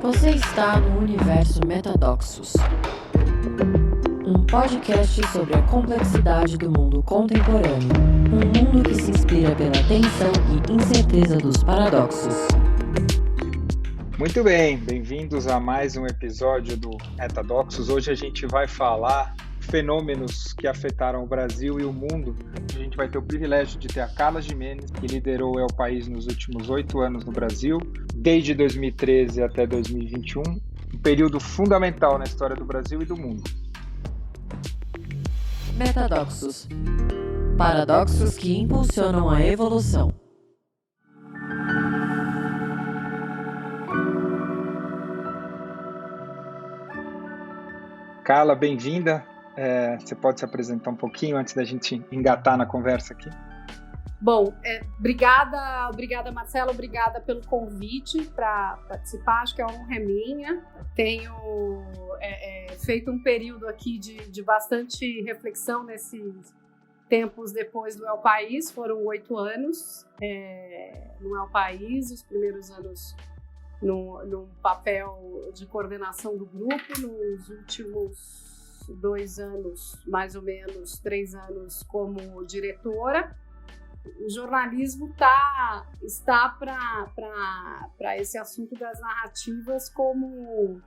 Você está no Universo Metadoxos, um podcast sobre a complexidade do mundo contemporâneo, um mundo que se inspira pela tensão e incerteza dos paradoxos. Muito bem, bem-vindos a mais um episódio do Metadoxos. Hoje a gente vai falar fenômenos que afetaram o Brasil e o mundo. A gente vai ter o privilégio de ter a Carla Gimenez, que liderou o País nos últimos 8 anos no Brasil, desde 2013 até 2021, um período fundamental na história do Brasil e do mundo. Metadoxos, paradoxos que impulsionam a evolução. Carla, bem-vinda. Você pode se apresentar um pouquinho antes da gente engatar na conversa aqui? Bom, obrigada Marcelo, obrigada pelo convite para participar, acho que a honra é minha. Tenho feito um período aqui de bastante reflexão nesses tempos depois do El País, foram 8 anos no El País, os primeiros anos no papel de coordenação do grupo, nos últimos 2 anos, mais ou menos 3 anos como diretora. O jornalismo está para esse assunto das narrativas como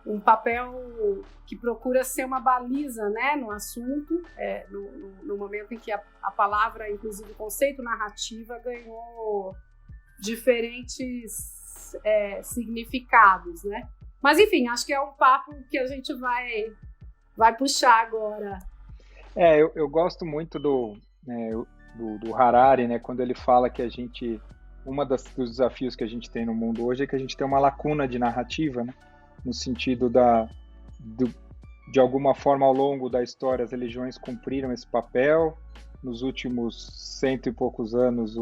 um papel que procura ser uma baliza, né, no assunto, no momento em que a palavra, inclusive o conceito narrativa, ganhou diferentes significados, né? Mas enfim, acho que é um papo que a gente vai puxar agora. Eu gosto muito do Harari, né, quando ele fala que dos desafios que a gente tem no mundo hoje é que a gente tem uma lacuna de narrativa, né, no sentido de alguma forma ao longo da história as religiões cumpriram esse papel. Nos últimos 100 e poucos anos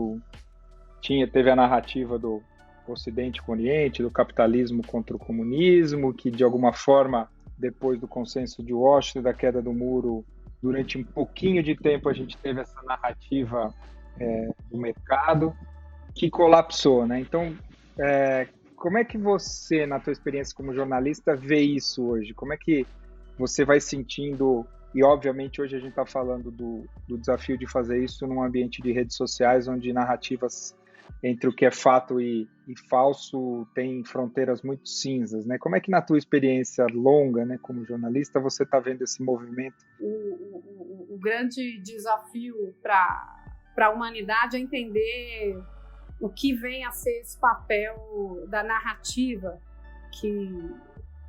teve a narrativa do Ocidente com o Oriente, do capitalismo contra o comunismo, que de alguma forma, depois do consenso de Washington, da queda do muro, durante um pouquinho de tempo a gente teve essa narrativa do mercado que colapsou, né? Então, como é que você, na tua experiência como jornalista, vê isso hoje? Como é que você vai sentindo, e obviamente hoje a gente está falando do desafio de fazer isso num ambiente de redes sociais, onde narrativas entre o que é fato e falso tem fronteiras muito cinzas, né? Como é que na tua experiência longa, né, como jornalista, você está vendo esse movimento? O grande desafio para a humanidade é entender o que vem a ser esse papel da narrativa, que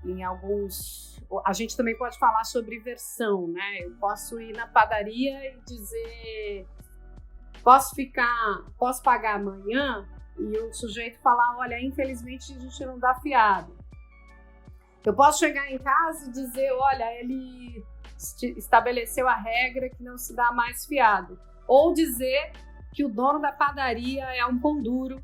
em alguns... A gente também pode falar sobre versão, né? Eu posso ir na padaria e dizer... Posso pagar amanhã? E o sujeito falar, olha, infelizmente a gente não dá fiado. Eu posso chegar em casa e dizer, olha, ele estabeleceu a regra que não se dá mais fiado. Ou dizer que o dono da padaria é um pão duro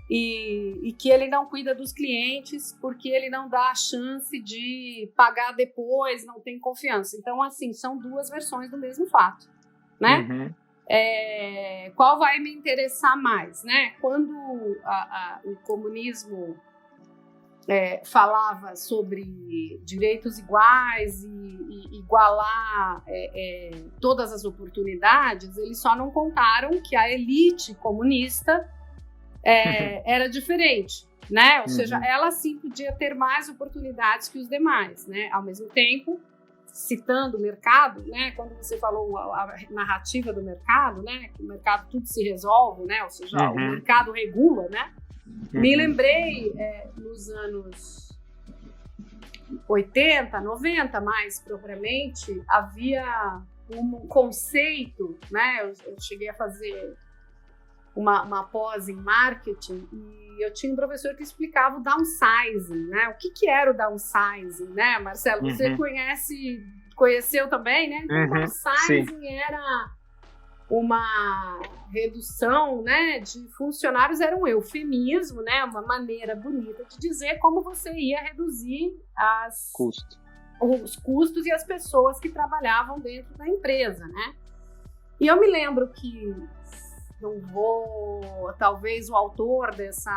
e que ele não cuida dos clientes porque ele não dá a chance de pagar depois, não tem confiança. Então, assim, são 2 versões do mesmo fato, né? Uhum. Qual vai me interessar mais, né? Quando o comunismo falava sobre direitos iguais e igualar todas as oportunidades, eles só não contaram que a elite comunista era diferente, né? Ou seja, ela sim podia ter mais oportunidades que os demais, né? Ao mesmo tempo, citando o mercado, né? Quando você falou a narrativa do mercado, né? Que o mercado tudo se resolve, né? Ou seja, o mercado regula, né? Me lembrei nos anos 80, 90, mais propriamente, havia um conceito, né? Eu cheguei a fazer uma pós em marketing e eu tinha um professor que explicava o downsizing, né? O que era o downsizing, né, Marcelo? Você conheceu também, né? Então, o downsizing sim. Era uma redução, né, de funcionários, era um eufemismo, né? Uma maneira bonita de dizer como você ia reduzir os custos e as pessoas que trabalhavam dentro da empresa, né? E eu me lembro que talvez o autor dessa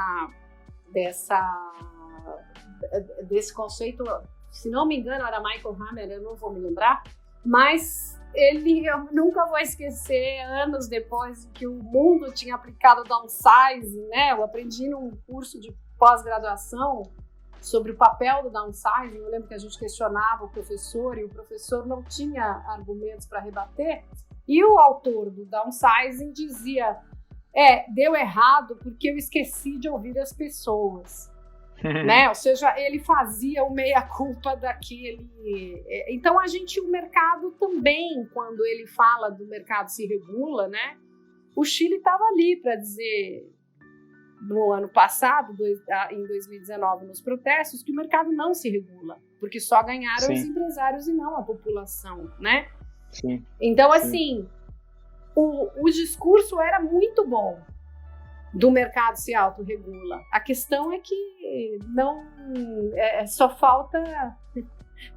desse conceito, se não me engano, era Michael Hammer, eu não vou me lembrar, mas eu nunca vou esquecer, anos depois que o mundo tinha aplicado downsizing, né? Eu aprendi num curso de pós-graduação sobre o papel do downsizing. Eu lembro que a gente questionava o professor e o professor não tinha argumentos para rebater, e o autor do downsizing dizia: deu errado porque eu esqueci de ouvir as pessoas. Né? Ou seja, ele fazia o meia-culpa daquele. Então, o mercado também, quando ele fala do mercado se regula, né? O Chile estava ali para dizer, no ano passado, em 2019, nos protestos, que o mercado não se regula, porque só ganharam os empresários e não a população, né? Sim. Então, assim, o discurso era muito bom, do mercado se autorregula. A questão é que não só falta,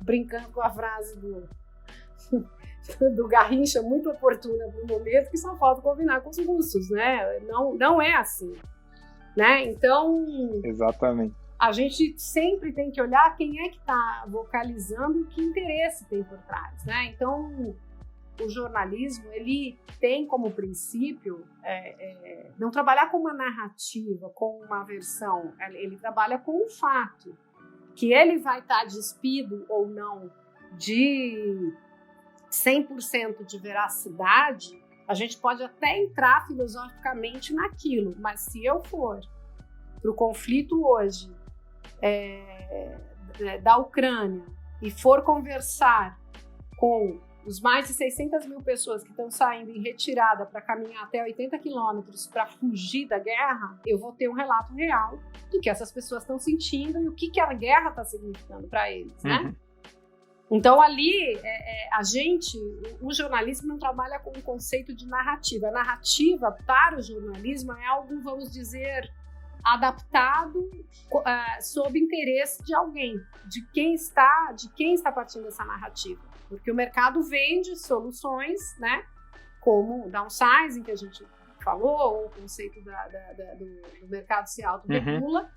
brincando com a frase do Garrincha, muito oportuna para o momento, que só falta combinar com os russos, né? Não é assim, né? Então, exatamente. A gente sempre tem que olhar quem é que está vocalizando e que interesse tem por trás, né? Então, o jornalismo, ele tem como princípio não trabalhar com uma narrativa, com uma versão, ele trabalha com um fato, que ele vai estar despido ou não de 100% de veracidade. A gente pode até entrar filosoficamente naquilo, mas se eu for para o conflito hoje da Ucrânia e for conversar com os mais de 600 mil pessoas que estão saindo em retirada para caminhar até 80 quilômetros para fugir da guerra, eu vou ter um relato real do que essas pessoas estão sentindo e o que a guerra está significando para eles, né? Então, ali, o jornalismo não trabalha com o conceito de narrativa. A narrativa para o jornalismo é algo, vamos dizer, adaptado sob interesse de alguém, de quem está partindo dessa narrativa. Porque o mercado vende soluções, né, como o downsizing, que a gente falou, ou o conceito do mercado se autorregula,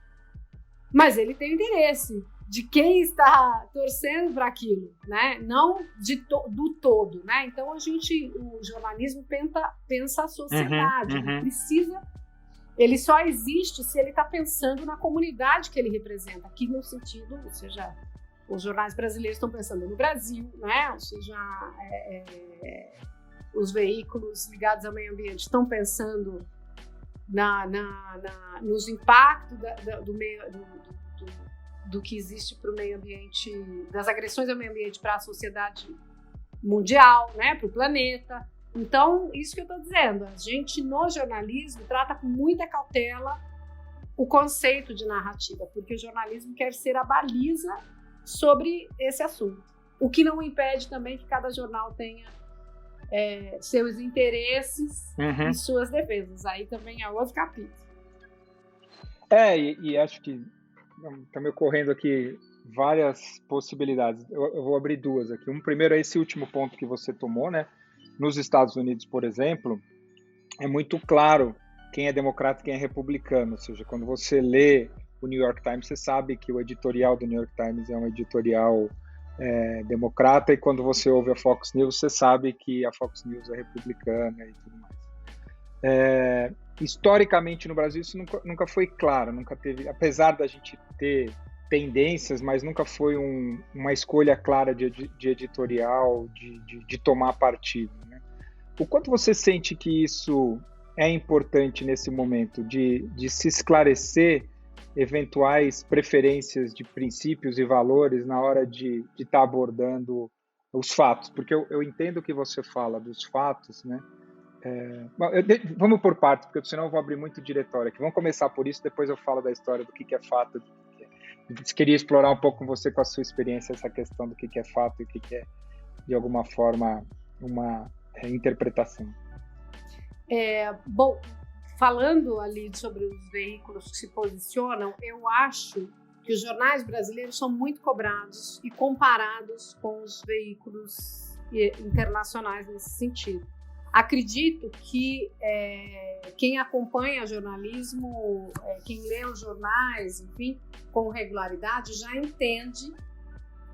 mas ele tem o interesse de quem está torcendo para aquilo, né? Não do todo, né? Então o jornalismo pensa a sociedade, ele só existe se ele está pensando na comunidade que ele representa, aqui no sentido, ou seja, os jornais brasileiros estão pensando no Brasil, né? Ou seja, os veículos ligados ao meio ambiente estão pensando nos impactos do que existe para o meio ambiente, das agressões ao meio ambiente para a sociedade mundial, né? Para o planeta. Então, isso que eu estou dizendo, a gente no jornalismo trata com muita cautela o conceito de narrativa, porque o jornalismo quer ser a baliza sobre esse assunto. O que não impede também que cada jornal tenha seus interesses e suas defesas. Aí também é outro capítulo. E acho que está me ocorrendo aqui várias possibilidades. Eu vou abrir duas aqui. Primeiro é esse último ponto que você tomou, né? Nos Estados Unidos, por exemplo, é muito claro quem é democrata e quem é republicano. Ou seja, quando você lê o New York Times, você sabe que o editorial do New York Times é um editorial democrata, e quando você ouve a Fox News, você sabe que a Fox News é republicana e tudo mais. Historicamente, no Brasil, isso nunca foi claro, nunca teve, apesar da gente ter tendências, mas nunca foi uma escolha clara de editorial, de tomar partido, né? O quanto você sente que isso é importante nesse momento, de se esclarecer eventuais preferências de princípios e valores na hora de estar abordando os fatos? Porque eu entendo que você fala dos fatos, né? Vamos por partes, porque senão eu vou abrir muito diretório aqui. Vamos começar por isso, depois eu falo da história do que é fato. Queria explorar um pouco com você, com a sua experiência, essa questão do que é fato e o que é, de alguma forma, uma interpretação. Bom, falando ali sobre os veículos que se posicionam, eu acho que os jornais brasileiros são muito cobrados e comparados com os veículos internacionais nesse sentido. acredito que quem acompanha jornalismo, quem lê os jornais, enfim, com regularidade, já entende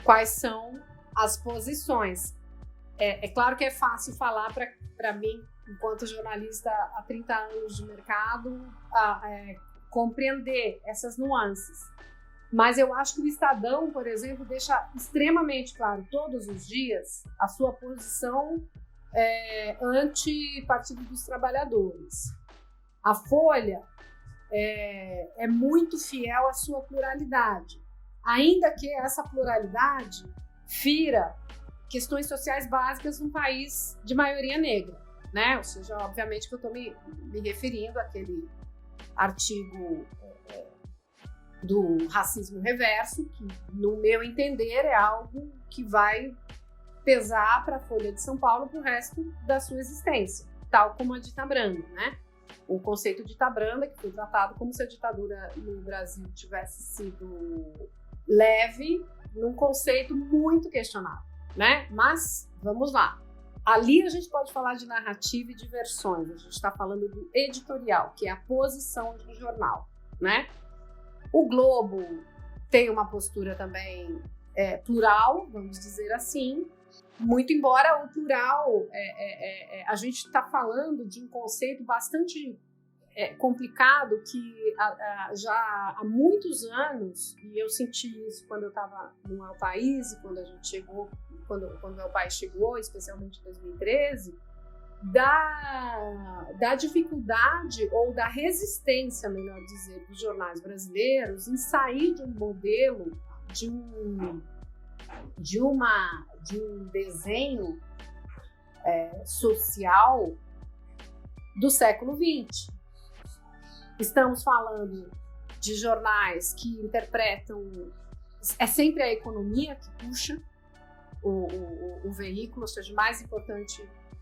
quais são as posições. É claro que é fácil falar para mim, enquanto jornalista há 30 anos de mercado, compreender essas nuances. Mas eu acho que o Estadão, por exemplo, deixa extremamente claro todos os dias a sua posição anti-Partido dos Trabalhadores. A Folha é muito fiel à sua pluralidade, ainda que essa pluralidade fira questões sociais básicas num país de maioria negra, né? Ou seja, obviamente que eu estou me referindo àquele artigo do racismo reverso, que, no meu entender, é algo que vai pesar para a Folha de São Paulo para o resto da sua existência, tal como a ditadura, né? O conceito de ditadura, que foi tratado como se a ditadura no Brasil tivesse sido leve, num conceito muito questionável, né? Mas, vamos lá. Ali a gente pode falar de narrativa e de versões. A gente está falando do editorial, que é a posição de um jornal, né? O Globo tem uma postura também plural, vamos dizer assim, muito embora o plural, a gente está falando de um conceito bastante complicado que já há muitos anos, e eu senti isso quando eu estava no El País, quando a gente chegou, quando o El País chegou, especialmente em 2013, da dificuldade ou da resistência, melhor dizer, dos jornais brasileiros em sair de um modelo, de um desenho social do século XX. Estamos falando de jornais que interpretam... É sempre a economia que puxa o veículo, ou seja, mais importante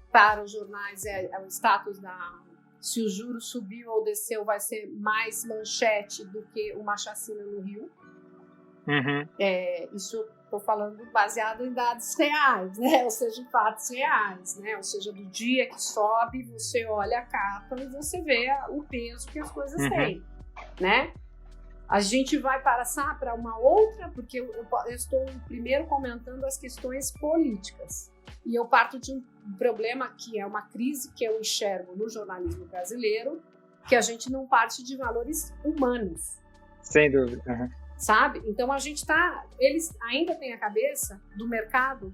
para os jornais é o status se o juro subiu ou desceu, vai ser mais manchete do que uma chacina no Rio. Uhum. Isso estou falando baseado em dados reais, né? Ou seja, em fatos reais, né? Ou seja, do dia que sobe, você olha a capa e você vê o peso que as coisas têm, né? A gente vai passar para uma outra, porque eu estou primeiro comentando as questões políticas. E eu parto de um problema que é uma crise que eu enxergo no jornalismo brasileiro, que a gente não parte de valores humanos. Sem dúvida. Uhum. Sabe? Então eles ainda têm a cabeça do mercado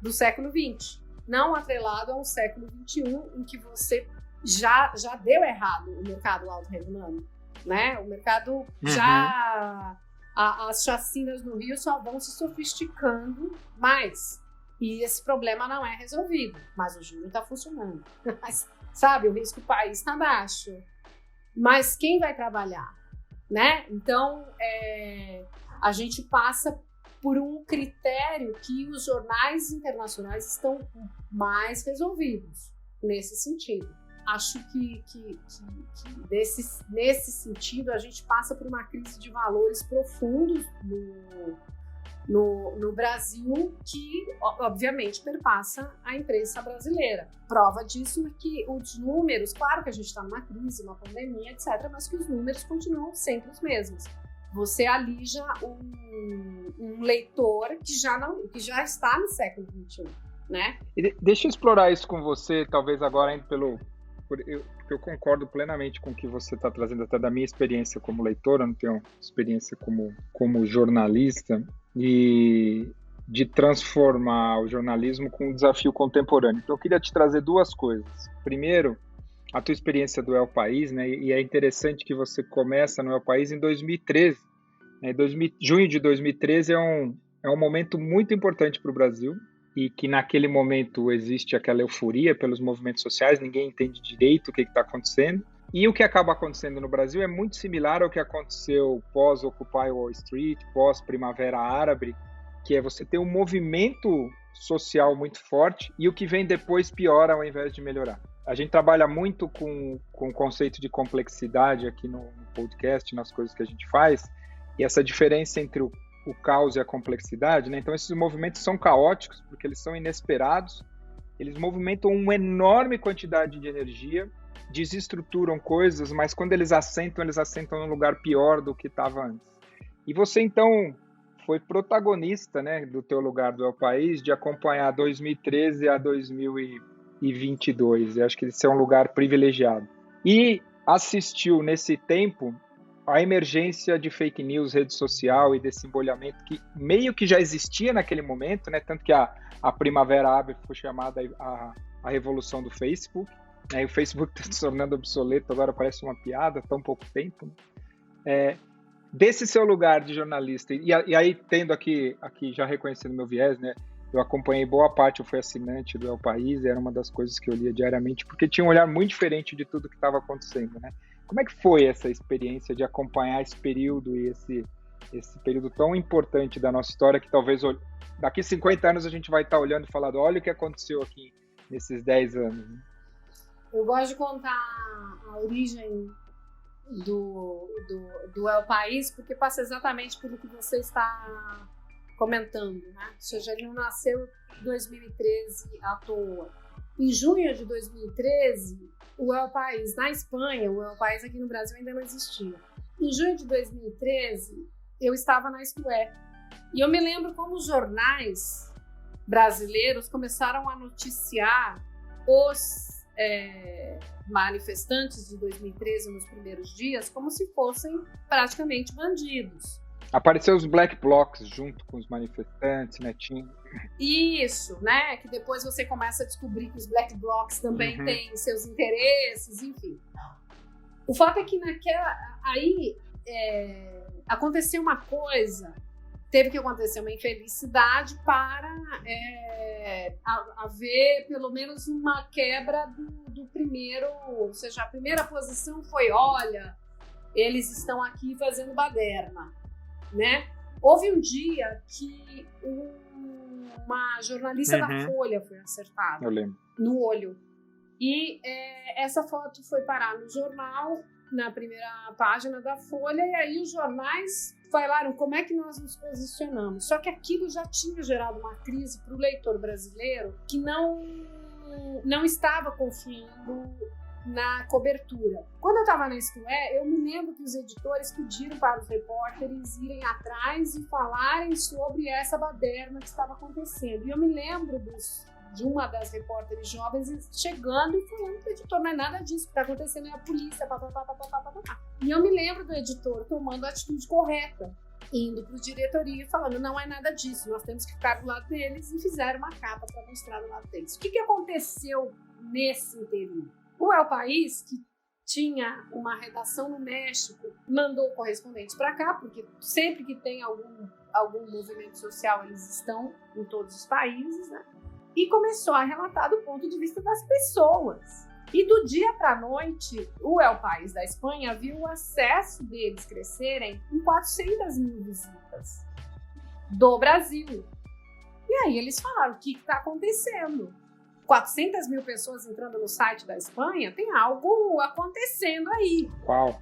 do século XX, não atrelado a um século XXI em que você já deu errado o mercado autorregulando, né? O mercado já... As chacinas no Rio só vão se sofisticando mais. E esse problema não é resolvido, mas o juro está funcionando. Mas, sabe, o risco do país está baixo. Mas quem vai trabalhar? Né? Então, a gente passa por um critério que os jornais internacionais estão mais resolvidos nesse sentido. Acho que nesse sentido a gente passa por uma crise de valores profundos no Brasil, que obviamente perpassa a imprensa brasileira. Prova disso é que os números, claro que a gente está numa crise, uma pandemia, etc., mas que os números continuam sempre os mesmos. Você alija um leitor que já está no século XXI, né? Deixa eu explorar isso com você, talvez agora indo porque eu concordo plenamente com o que você está trazendo, até da minha experiência como leitor, eu não tenho experiência como jornalista, e de transformar o jornalismo com um desafio contemporâneo. Então, eu queria te trazer duas coisas. Primeiro, a tua experiência do El País, né? E é interessante que você começa no El País em 2013. Junho de 2013 é um momento muito importante para o Brasil, e que naquele momento existe aquela euforia pelos movimentos sociais, ninguém entende direito o que está acontecendo. E o que acaba acontecendo no Brasil é muito similar ao que aconteceu pós-Occupy Wall Street, pós-Primavera Árabe, que é você ter um movimento social muito forte e o que vem depois piora ao invés de melhorar. A gente trabalha muito com o conceito de complexidade aqui no podcast, nas coisas que a gente faz, e essa diferença entre o caos e a complexidade, né? Então esses movimentos são caóticos porque eles são inesperados eles movimentam uma enorme quantidade de energia, desestruturam coisas, mas quando eles assentam num lugar pior do que estava antes. E você, então, foi protagonista, né, do teu lugar do El País, de acompanhar 2013 a 2022. Eu acho que esse é um lugar privilegiado. E assistiu, nesse tempo, a emergência de fake news, rede social e desse embolhamento que meio que já existia naquele momento, né? Tanto que a Primavera Árabe foi chamada a revolução do Facebook, né? E o Facebook está se tornando obsoleto, agora parece uma piada, tão pouco tempo, né? Desse seu lugar de jornalista, e aí tendo aqui já reconhecendo meu viés, né? Eu acompanhei boa parte, eu fui assinante do El País, era uma das coisas que eu lia diariamente, porque tinha um olhar muito diferente de tudo que estava acontecendo, né? Como é que foi essa experiência de acompanhar esse período e esse período tão importante da nossa história, que talvez daqui 50 anos a gente vai estar olhando e falando, olha o que aconteceu aqui nesses 10 anos. Né? Eu gosto de contar a origem do El País, porque passa exatamente pelo que você está comentando, né? Ou seja, ele não nasceu em 2013 à toa. Em junho de 2013, o El País na Espanha, o El País aqui no Brasil ainda não existia. Em junho de 2013, eu estava na Isto É. E eu me lembro como os jornais brasileiros começaram a noticiar os manifestantes de 2013 nos primeiros dias como se fossem praticamente bandidos. Apareceu os Black Blocs junto com os manifestantes, né? Isso, né? Que depois você começa a descobrir que os Black Blocs também têm seus interesses, enfim. O fato é que aconteceu uma coisa, teve que acontecer uma infelicidade para haver pelo menos uma quebra do primeiro, ou seja, a primeira posição foi, olha, eles estão aqui fazendo baderna. Né? Houve um dia que uma jornalista da Folha foi acertada no olho. E essa foto foi parar no jornal, na primeira página da Folha, e aí os jornais falaram como é que nós nos posicionamos. Só que aquilo já tinha gerado uma crise para o leitor brasileiro que não estava confiando na cobertura. Quando eu estava na Isto É, eu me lembro que os editores pediram para os repórteres irem atrás e falarem sobre essa baderna que estava acontecendo. E eu me lembro de uma das repórteres jovens chegando e falando para o editor, não é nada disso que está acontecendo, é a polícia, E eu me lembro do editor tomando a atitude correta, indo para o diretoria e falando, não é nada disso, nós temos que ficar do lado deles, e fizeram uma capa para mostrar do lado deles. O que aconteceu nesse interim? O El País, que tinha uma redação no México, mandou correspondentes para cá, porque sempre que tem algum movimento social, eles estão em todos os países, né? E começou a relatar do ponto de vista das pessoas. E do dia para a noite, o El País da Espanha viu o acesso deles crescerem em 400 mil visitas do Brasil. E aí eles falaram, o que está acontecendo? 400 mil pessoas entrando no site da Espanha, tem algo acontecendo aí. Uau.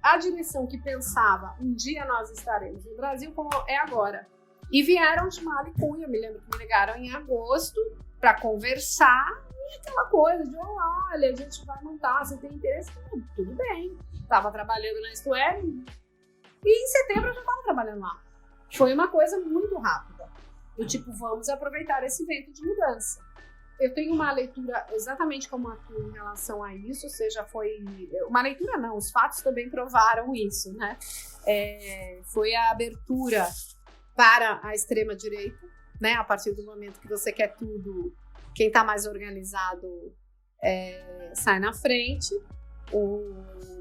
A direção que pensava, um dia nós estaremos no Brasil, como é agora. E vieram de mala e cunha, eu me lembro que me ligaram em agosto para conversar, e aquela coisa de, olha, a gente vai montar, você tem interesse? Tudo bem. Estava trabalhando na Isto É, e em setembro eu já estava trabalhando lá. Foi uma coisa muito rápida. Do tipo, vamos aproveitar esse vento de mudança. Eu tenho uma leitura exatamente como a tua em relação a isso, ou seja, foi... Uma leitura não, os fatos também provaram isso, né? Foi a abertura para a extrema-direita, né? A partir do momento que você quer tudo, quem está mais organizado sai na frente. O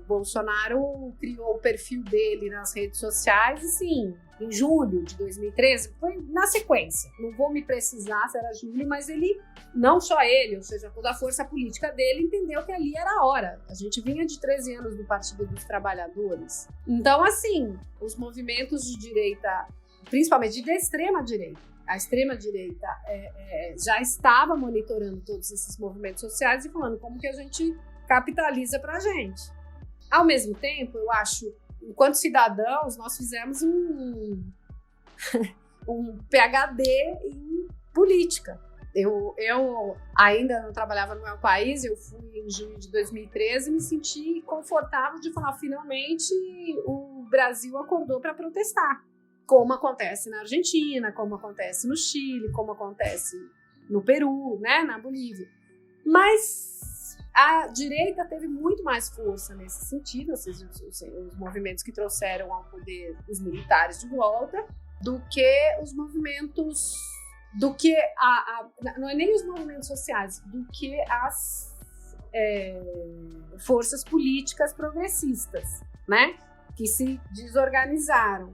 Bolsonaro criou o perfil dele nas redes sociais e, sim, em julho de 2013, foi na sequência. Não vou me precisar se era julho, mas ele, não só ele, ou seja, toda a força política dele entendeu que ali era a hora. A gente vinha de 13 anos do Partido dos Trabalhadores. Então, assim, os movimentos de direita, principalmente de extrema-direita, a extrema-direita já estava monitorando todos esses movimentos sociais e falando como que a gente capitaliza pra gente. Ao mesmo tempo, eu acho, enquanto cidadãos, nós fizemos um PhD em política. Eu ainda não trabalhava no meu país, eu fui em junho de 2013 e me senti confortável de falar, finalmente o Brasil acordou para protestar, como acontece na Argentina, como acontece no Chile, como acontece no Peru, né, na Bolívia. Mas a direita teve muito mais força nesse sentido, ou seja, os movimentos que trouxeram ao poder os militares de volta, do que os movimentos... não é nem os movimentos sociais, do que as forças políticas progressistas, né, que se desorganizaram.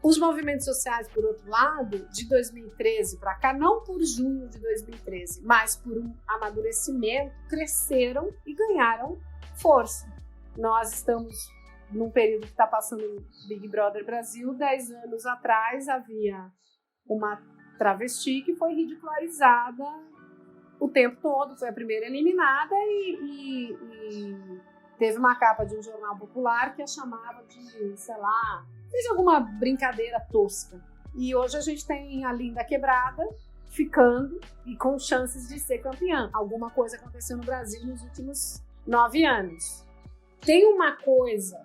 Os movimentos sociais, por outro lado, de 2013 para cá, não por junho de 2013, mas por um amadurecimento, cresceram e ganharam força. Nós estamos num período que está passando o Big Brother Brasil. 10 anos atrás havia uma travesti que foi ridicularizada o tempo todo, foi a primeira eliminada e teve uma capa de um jornal popular que a chamava de, sei lá, fez alguma brincadeira tosca. E hoje a gente tem a Linda Quebrada ficando e com chances de ser campeã. Alguma coisa aconteceu no Brasil nos últimos 9 anos. Tem uma coisa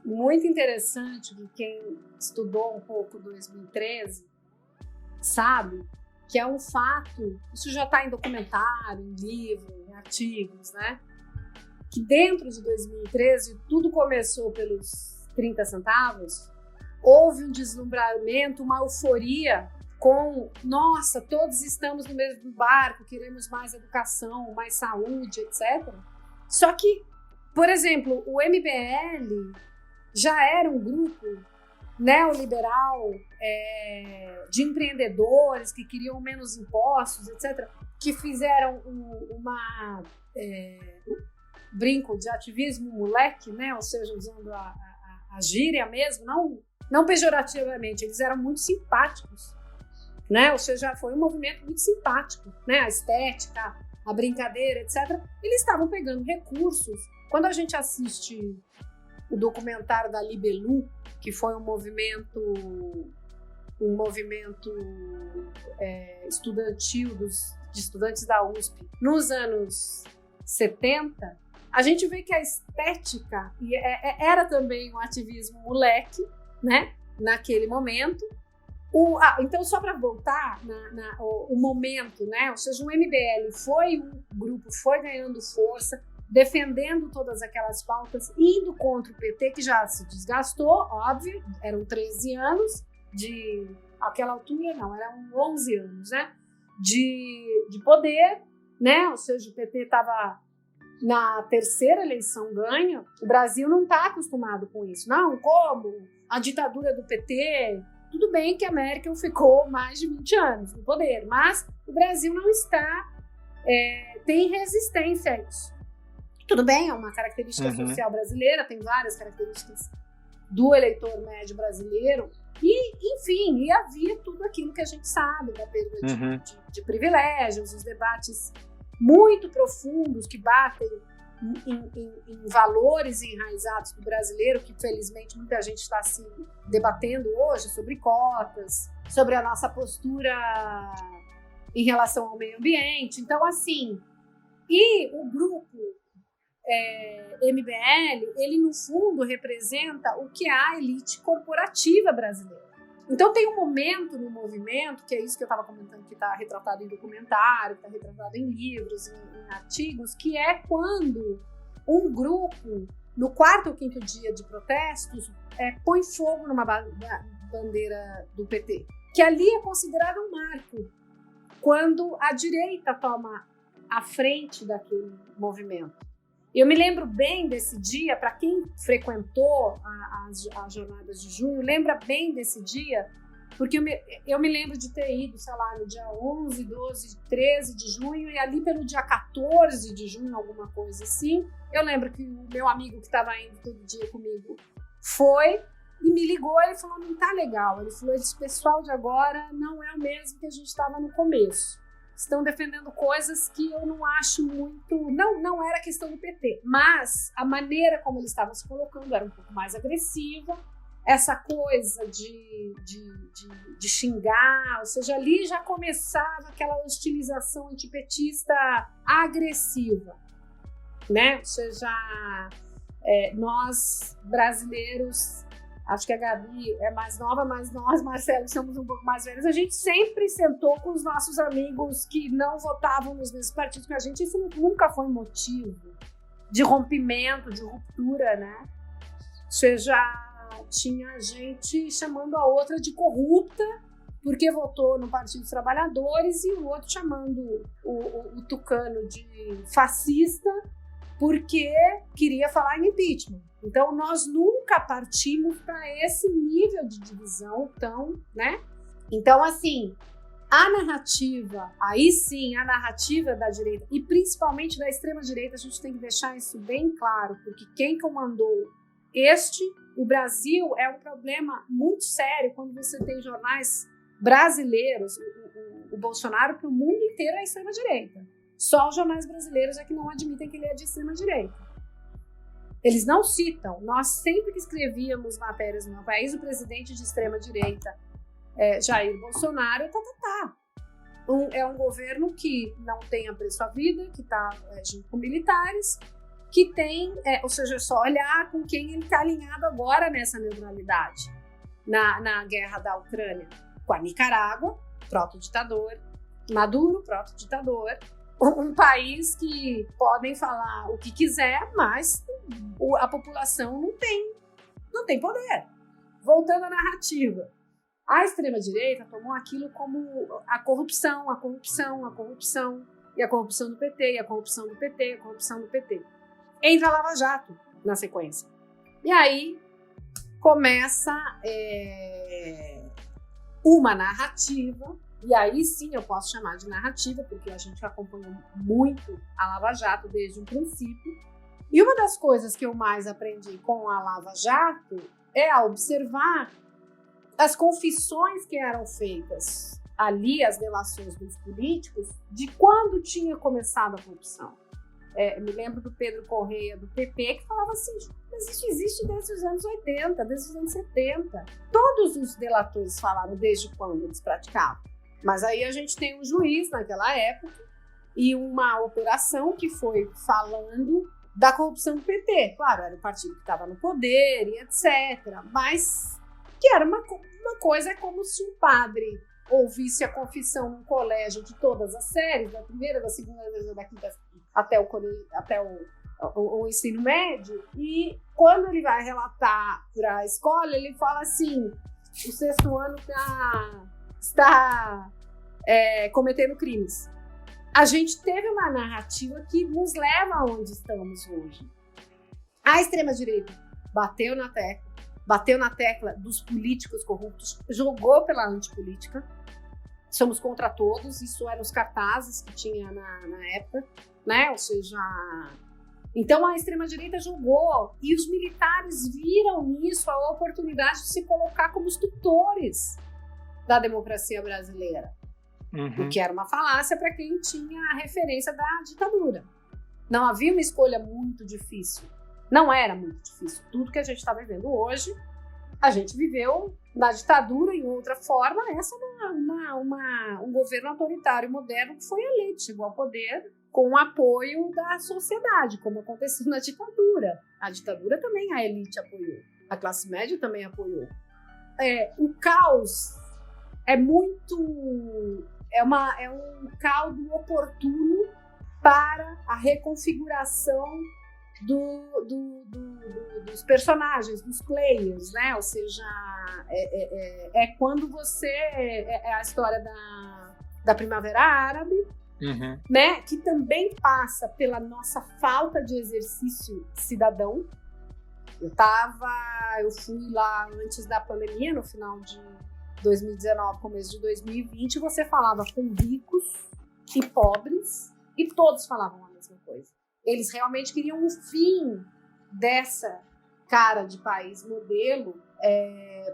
muito interessante que quem estudou um pouco 2013 sabe, que é um fato, isso já está em documentário, em livro, em artigos, né? Que dentro de 2013 tudo começou pelos 30 centavos, houve um deslumbramento, uma euforia com, nossa, todos estamos no mesmo barco, queremos mais educação, mais saúde, etc. Só que, por exemplo, o MBL já era um grupo neoliberal, de empreendedores que queriam menos impostos, etc., que fizeram brinco de ativismo moleque, né? Ou seja, usando a gíria mesmo, não pejorativamente, eles eram muito simpáticos, né? Ou seja, foi um movimento muito simpático, né? A estética, a brincadeira, etc. Eles estavam pegando recursos. Quando a gente assiste o documentário da Libelu, que foi um movimento estudantil de estudantes da USP nos anos 70, a gente vê que a estética era também um ativismo moleque, né, naquele momento. Então, só para voltar o momento, né, ou seja, o MBL foi um grupo, foi ganhando força, defendendo todas aquelas pautas, indo contra o PT, que já se desgastou, óbvio, eram 13 anos aquela altura, não, eram 11 anos, né, de poder, né, ou seja, o PT estava na terceira eleição ganha. O Brasil não está acostumado com isso, não, como a ditadura do PT. Tudo bem que a Merkel ficou mais de 20 anos no poder, mas o Brasil não está, tem resistência a isso. Tudo bem, é uma característica social brasileira, tem várias características do eleitor médio brasileiro, e, enfim, havia tudo aquilo que a gente sabe, da perda de privilégios, os debates muito profundos que batem em valores enraizados do brasileiro, que felizmente muita gente está se debatendo hoje, sobre cotas, sobre a nossa postura em relação ao meio ambiente. Então, assim, e o grupo MBL, ele no fundo representa o que é a elite corporativa brasileira. Então tem um momento no movimento, que é isso que eu estava comentando, que está retratado em documentário, que está retratado em livros, em artigos, que é quando um grupo, no 4º ou 5º dia de protestos, põe fogo numa bandeira do PT, que ali é considerado um marco, quando a direita toma a frente daquele movimento. Eu me lembro bem desse dia, para quem frequentou as jornadas de junho, lembra bem desse dia, porque eu me lembro de ter ido, sei lá, no dia 11, 12, 13 de junho, e ali pelo dia 14 de junho, alguma coisa assim, eu lembro que o meu amigo que estava indo todo dia comigo foi e me ligou, ele falou, não tá legal. Ele falou, esse pessoal de agora não é o mesmo que a gente estava no começo. Estão defendendo coisas que eu não acho muito... Não era questão do PT, mas a maneira como eles estavam se colocando era um pouco mais agressiva essa coisa de xingar, ou seja, ali já começava aquela hostilização antipetista agressiva, né? Ou seja, nós brasileiros, acho que a Gabi é mais nova, mas nós, Marcelo, somos um pouco mais velhos, a gente sempre sentou com os nossos amigos que não votavam nos mesmos partidos que a gente, isso nunca foi motivo de rompimento, de ruptura, né? Ou seja, tinha gente chamando a outra de corrupta porque votou no Partido dos Trabalhadores e o outro chamando o tucano de fascista porque queria falar em impeachment. Então, nós nunca partimos para esse nível de divisão tão, né? Então, assim, a narrativa, aí sim, a narrativa da direita, e principalmente da extrema-direita, a gente tem que deixar isso bem claro, porque quem comandou o Brasil é um problema muito sério quando você tem jornais brasileiros, o Bolsonaro para o mundo inteiro é extrema-direita. Só os jornais brasileiros é que não admitem que ele é de extrema-direita. Eles não citam. Nós sempre que escrevíamos matérias no país, o presidente de extrema-direita, Jair Bolsonaro, é um governo que não tem apreço à vida, que está junto com militares, que tem, ou seja, é só olhar com quem ele está alinhado agora nessa neutralidade. Na guerra da Ucrânia, com a Nicarágua, proto-ditador, Maduro, proto-ditador, um país que podem falar o que quiser, mas a população não tem poder. Voltando à narrativa, a extrema-direita tomou aquilo como a corrupção, e a corrupção do PT, e a corrupção do PT, e a corrupção do PT. Entra a Lava Jato na sequência. E aí começa uma narrativa, e aí sim eu posso chamar de narrativa, porque a gente acompanhou muito a Lava Jato desde o princípio. E uma das coisas que eu mais aprendi com a Lava Jato é a observar as confissões que eram feitas ali, as delações dos políticos, de quando tinha começado a corrupção. Me lembro do Pedro Correia, do PP, que falava assim, mas isso existe desde os anos 80, desde os anos 70. Todos os delatores falaram desde quando eles praticavam. Mas aí a gente tem um juiz naquela época e uma operação que foi falando da corrupção do PT. Claro, era o partido que estava no poder e etc. Mas que era uma coisa, é como se um padre ouvisse a confissão num colégio de todas as séries, da primeira, da segunda, da quinta, até o ensino médio, e quando ele vai relatar para a escola, ele fala assim, o sexto ano está cometendo crimes. A gente teve uma narrativa que nos leva aonde estamos hoje. A extrema-direita bateu na tecla dos políticos corruptos, jogou pela antipolítica, somos contra todos, isso eram os cartazes que tinha na época, né? Ou seja, então a extrema-direita jogou e os militares viram nisso a oportunidade de se colocar como os tutores da democracia brasileira, o que era uma falácia para quem tinha a referência da ditadura. Não havia uma escolha muito difícil, não era muito difícil. Tudo que a gente está vivendo hoje, a gente viveu na ditadura em outra forma. Essa é um governo autoritário moderno que foi eleito, chegou ao poder com o apoio da sociedade, como aconteceu na ditadura. A ditadura também a elite apoiou, a classe média também apoiou. O caos é um caldo oportuno para a reconfiguração dos personagens, dos players, né? Ou seja, quando você... É a história da Primavera Árabe, né? Que também passa pela nossa falta de exercício cidadão. Eu fui lá antes da pandemia, no final de 2019, começo de 2020, você falava com ricos e pobres e todos falavam a mesma coisa. Eles realmente queriam um fim dessa cara de país modelo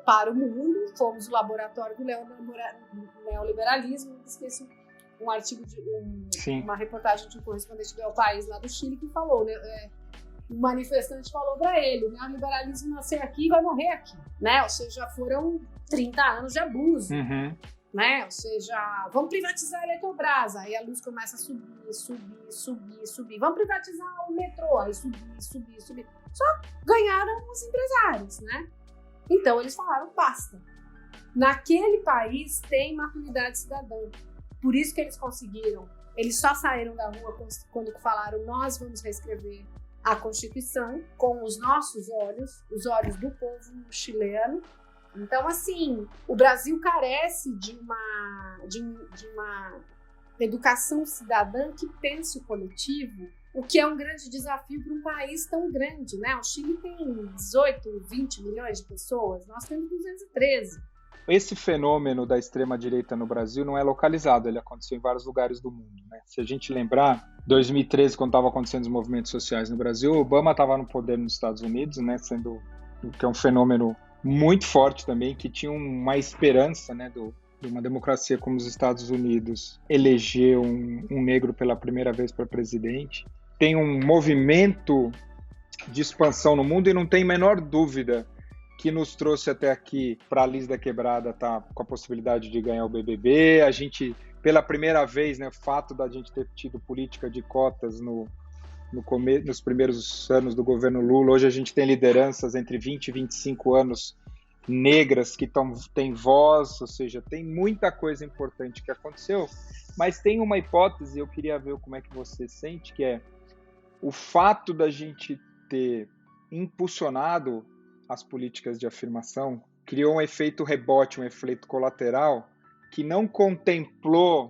para o mundo. Fomos o laboratório do neoliberalismo. Esqueci um artigo, uma reportagem de um correspondente do El País lá do Chile que falou, né? o manifestante falou para ele, o neoliberalismo nasceu aqui e vai morrer aqui, né? Ou seja, foram 30 anos de abuso, né? Ou seja, vamos privatizar a Eletrobras, aí a luz começa a subir. Vamos privatizar o metrô, aí subir. Só ganharam os empresários, né? Então eles falaram, basta. Naquele país tem maturidade cidadã. Por isso que eles conseguiram. Eles só saíram da rua quando falaram, nós vamos reescrever a Constituição com os nossos olhos, os olhos do povo chileno. Então, assim, o Brasil carece de uma educação cidadã que pense o coletivo, o que é um grande desafio para um país tão grande, né? O Chile tem 18, 20 milhões de pessoas, nós temos 213. Esse fenômeno da extrema-direita no Brasil não é localizado, ele aconteceu em vários lugares do mundo, né? Se a gente lembrar, 2013, quando estavam acontecendo os movimentos sociais no Brasil, Obama estava no poder nos Estados Unidos, né? Sendo que é um fenômeno muito forte também, que tinha uma esperança, né, de uma democracia como os Estados Unidos eleger um negro pela primeira vez para presidente. Tem um movimento de expansão no mundo e não tem a menor dúvida que nos trouxe até aqui para a Liz da Quebrada tá com a possibilidade de ganhar o BBB. A gente, pela primeira vez, né, o fato da gente ter tido política de cotas nos primeiros anos do governo Lula, hoje a gente tem lideranças entre 20 e 25 anos negras que têm voz, ou seja, tem muita coisa importante que aconteceu, mas tem uma hipótese, eu queria ver como é que você sente, que é o fato da gente ter impulsionado as políticas de afirmação, criou um efeito rebote, um efeito colateral, que não contemplou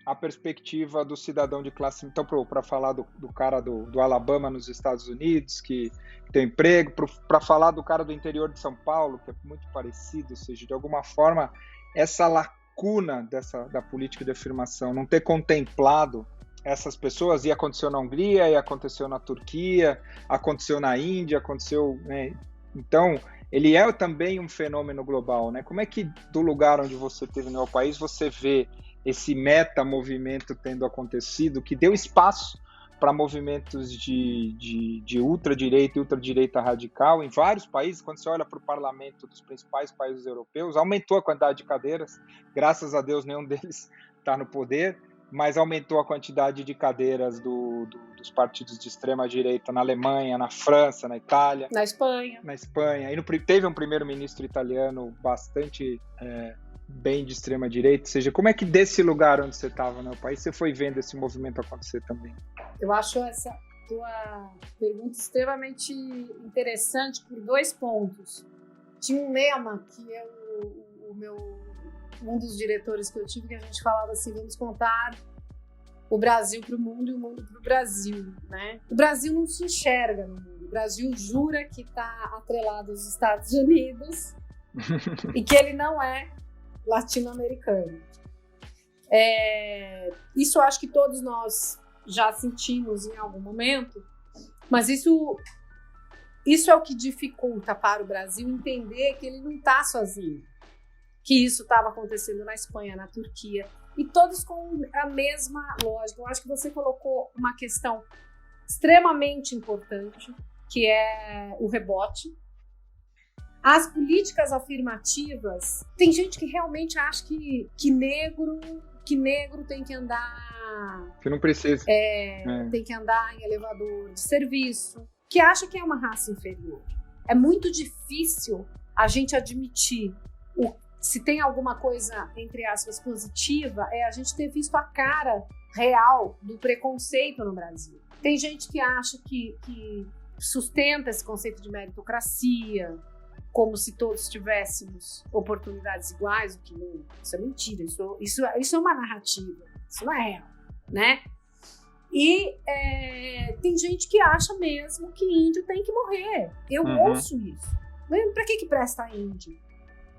a perspectiva do cidadão de classe... Então, para falar do cara do Alabama nos Estados Unidos, que tem emprego, para falar do cara do interior de São Paulo, que é muito parecido, ou seja, de alguma forma, essa lacuna da política de afirmação, não ter contemplado essas pessoas, e aconteceu na Hungria, e aconteceu na Turquia, aconteceu na Índia, aconteceu... Né? Então, ele é também um fenômeno global, né? Como é que, do lugar onde você esteve no seu país, você vê esse meta-movimento tendo acontecido, que deu espaço para movimentos de ultradireita e ultradireita radical em vários países? Quando você olha para o parlamento dos principais países europeus, aumentou a quantidade de cadeiras, graças a Deus nenhum deles está no poder, mas aumentou a quantidade de cadeiras dos partidos de extrema-direita na Alemanha, na França, na Itália. Na Espanha. E teve um primeiro-ministro italiano bastante bem de extrema-direita. Ou seja, como é que desse lugar onde você estava no país, você foi vendo esse movimento acontecer também? Eu acho essa tua pergunta extremamente interessante por 2 pontos. Tinha um lema que um dos diretores que eu tive, que a gente falava assim, vamos contar o Brasil para o mundo e o mundo para o Brasil, né? O Brasil não se enxerga no mundo. O Brasil jura que está atrelado aos Estados Unidos e que ele não é latino-americano. Isso eu acho que todos nós já sentimos em algum momento, mas isso é o que dificulta para o Brasil entender que ele não está sozinho, que isso estava acontecendo na Espanha, na Turquia, e todos com a mesma lógica. Eu acho que você colocou uma questão extremamente importante, que é o rebote. As políticas afirmativas, tem gente que realmente acha que negro tem que andar... Que não precisa. Tem que andar em elevador de serviço, que acha que é uma raça inferior. É muito difícil a gente admitir se tem alguma coisa, entre aspas, positiva, é a gente ter visto a cara real do preconceito no Brasil. Tem gente que acha que sustenta esse conceito de meritocracia, como se todos tivéssemos oportunidades iguais, o que não, isso é mentira, isso é uma narrativa, isso não é real, né? E tem gente que acha mesmo que índio tem que morrer. Eu ouço isso. Para que presta índio?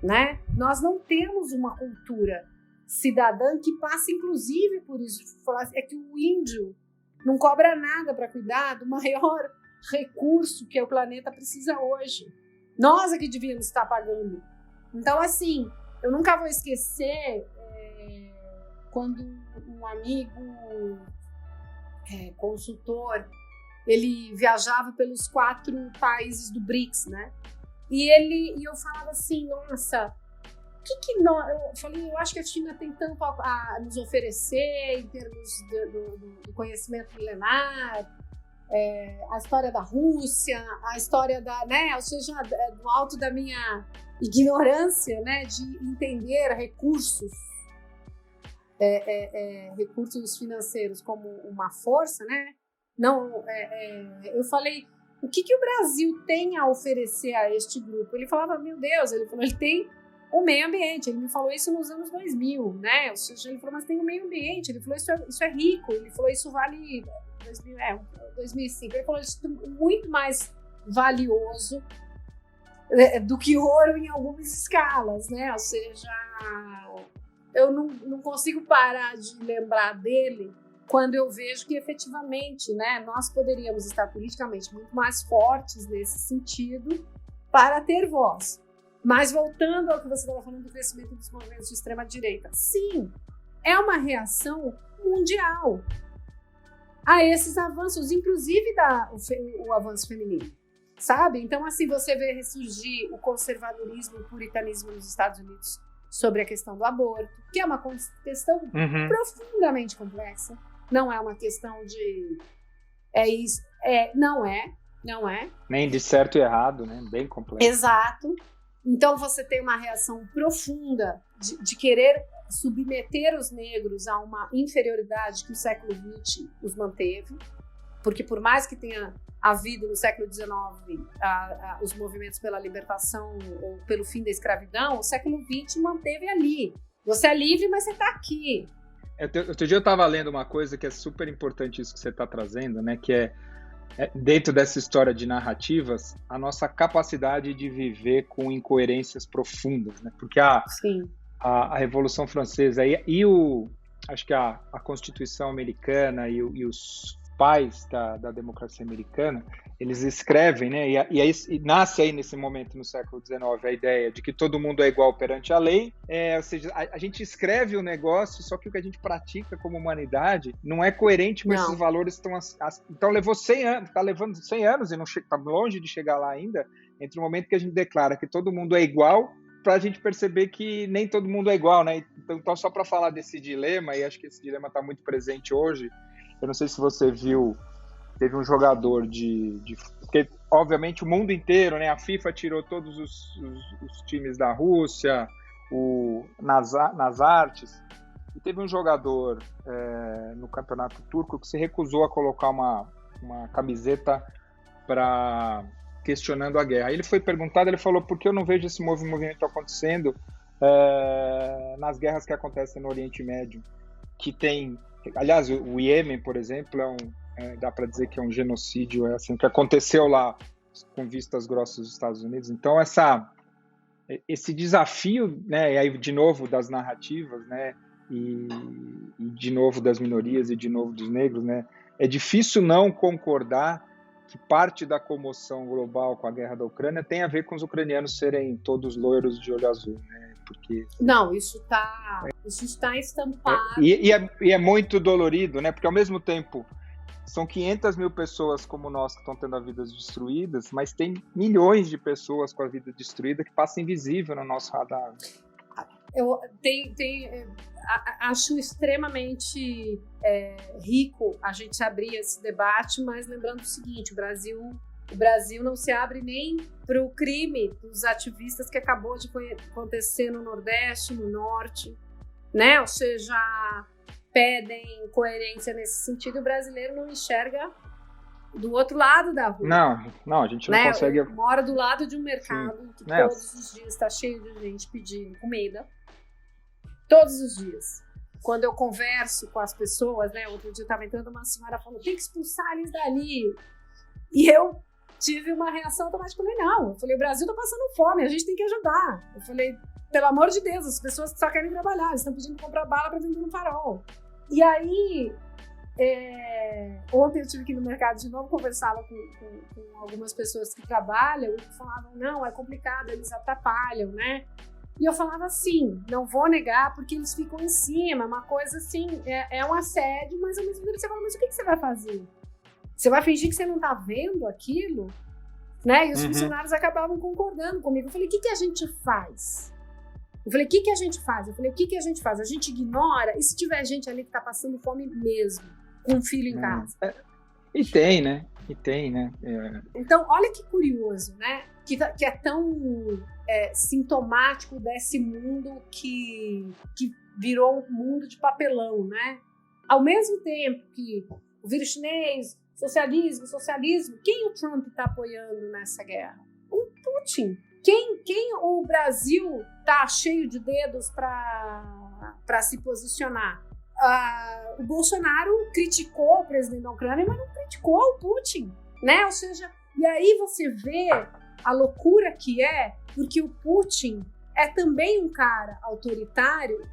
Né? Nós não temos uma cultura cidadã que passa, inclusive, por isso. É que o índio não cobra nada para cuidar do maior recurso que o planeta precisa hoje. Nós é que devíamos estar pagando. Então, assim, eu nunca vou esquecer quando um amigo consultor ele viajava pelos 4 países do BRICS, né? E eu falava assim, nossa, eu falei, eu acho que a China tem tanto a nos oferecer em termos do conhecimento milenar, a história da Rússia, a história ou seja, do alto da minha ignorância, né, de entender recursos financeiros como uma força, né? Não, eu falei, o que o Brasil tem a oferecer a este grupo? Ele falava, meu Deus, ele tem o meio ambiente. Ele me falou isso nos anos 2000, né? Ou seja, ele falou, mas tem o meio ambiente. Ele falou, isso é rico. Ele falou, isso vale 2005. Ele falou, isso é muito mais valioso do que ouro em algumas escalas, né? Ou seja, eu não consigo parar de lembrar dele quando eu vejo que efetivamente, né, nós poderíamos estar politicamente muito mais fortes nesse sentido para ter voz. Mas voltando ao que você estava falando do crescimento dos movimentos de extrema-direita, sim, é uma reação mundial a esses avanços, inclusive o avanço feminino, sabe? Então, assim, você vê ressurgir o conservadorismo e o puritanismo nos Estados Unidos sobre a questão do aborto, que é uma questão profundamente complexa. Não é uma questão de isso, não é. Nem de certo e errado, né? Bem complexo. Exato. Então você tem uma reação profunda de querer submeter os negros a uma inferioridade que o século XX os manteve, porque por mais que tenha havido no século XIX os movimentos pela libertação ou pelo fim da escravidão, o século XX manteve ali. Você é livre, mas você está aqui. Outro dia eu estava lendo uma coisa que é super importante, isso que você está trazendo, né? Que é dentro dessa história de narrativas, a nossa capacidade de viver com incoerências profundas, né? Porque a Revolução Francesa acho que a Constituição americana e os pais da democracia americana, eles escrevem, né? E nasce aí nesse momento no século XIX a ideia de que todo mundo é igual perante a lei, ou seja, a gente escreve o negócio, só que o que a gente pratica como humanidade não é coerente com esses valores. Então levou 100 anos, está levando 100 anos e está longe de chegar lá ainda, entre o momento que a gente declara que todo mundo é igual, para a gente perceber que nem todo mundo é igual, né? Então só para falar desse dilema, e acho que esse dilema está muito presente hoje. Eu não sei se você viu, teve um jogador porque obviamente o mundo inteiro, né? A FIFA tirou todos os times da Rússia, nas artes, e teve um jogador no campeonato turco que se recusou a colocar uma camiseta questionando a guerra. Aí ele foi perguntado, ele falou, por que eu não vejo esse movimento acontecendo nas guerras que acontecem no Oriente Médio, que tem... Aliás, o Iêmen, por exemplo, dá para dizer que é um genocídio, assim, que aconteceu lá com vistas grossas dos Estados Unidos. Então, esse desafio, né, e aí de novo das narrativas, né, e de novo das minorias e de novo dos negros, né, é difícil não concordar que parte da comoção global com a guerra da Ucrânia tem a ver com os ucranianos serem todos loiros de olho azul, né? Porque... Não, isso está estampado. E é muito dolorido, né? Porque ao mesmo tempo são 500 mil pessoas como nós que estão tendo as vidas destruídas, mas tem milhões de pessoas com a vida destruída que passam invisível no nosso radar. Eu acho extremamente rico a gente abrir esse debate, mas lembrando o seguinte, o Brasil não se abre nem para o crime dos ativistas que acabou de acontecer no Nordeste, no Norte, né? Ou seja, pedem coerência nesse sentido, e o brasileiro não enxerga do outro lado da rua. Não, a gente não consegue... Eu moro do lado de um mercado que todos os dias está cheio de gente pedindo comida. Todos os dias. Quando eu converso com as pessoas, né? Outro dia estava entrando uma senhora falando, tem que expulsar eles dali. E eu tive uma reação automática. Eu falei, não. Eu falei, o Brasil está passando fome, a gente tem que ajudar. Eu falei, pelo amor de Deus, as pessoas só querem trabalhar, eles estão pedindo comprar bala para vender no farol. E aí, ontem eu tive que ir no mercado de novo, conversava com algumas pessoas que trabalham e falavam, não, é complicado, eles atrapalham, né? E eu falava assim, não vou negar, porque eles ficam em cima, uma coisa assim, é um assédio, mas ao mesmo tempo você fala, mas o que você vai fazer? Você vai fingir que você não está vendo aquilo? Né? E os funcionários acabavam concordando comigo. Eu falei, o que a gente faz? Eu falei, o que a gente faz? Eu falei, o que a gente faz? A gente ignora? E se tiver gente ali que está passando fome mesmo, com um filho em casa? E tem, né? Então, olha que curioso, né? Que é tão sintomático desse mundo que virou um mundo de papelão, né? Ao mesmo tempo que o vírus chinês, socialismo, quem o Trump está apoiando nessa guerra? O Putin. Quem o Brasil está cheio de dedos para se posicionar? O Bolsonaro criticou o presidente da Ucrânia, mas não criticou o Putin, né? Ou seja, e aí você vê a loucura que é, porque o Putin é também um cara autoritário,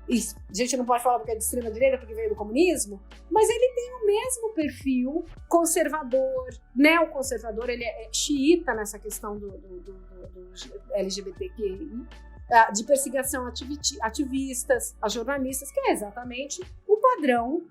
e a gente não pode falar porque é de extrema-direita, porque veio do comunismo, mas ele tem o mesmo perfil conservador, neoconservador, ele é xiita nessa questão do LGBTQI, de perseguição a ativistas, a jornalistas, que é exatamente o padrão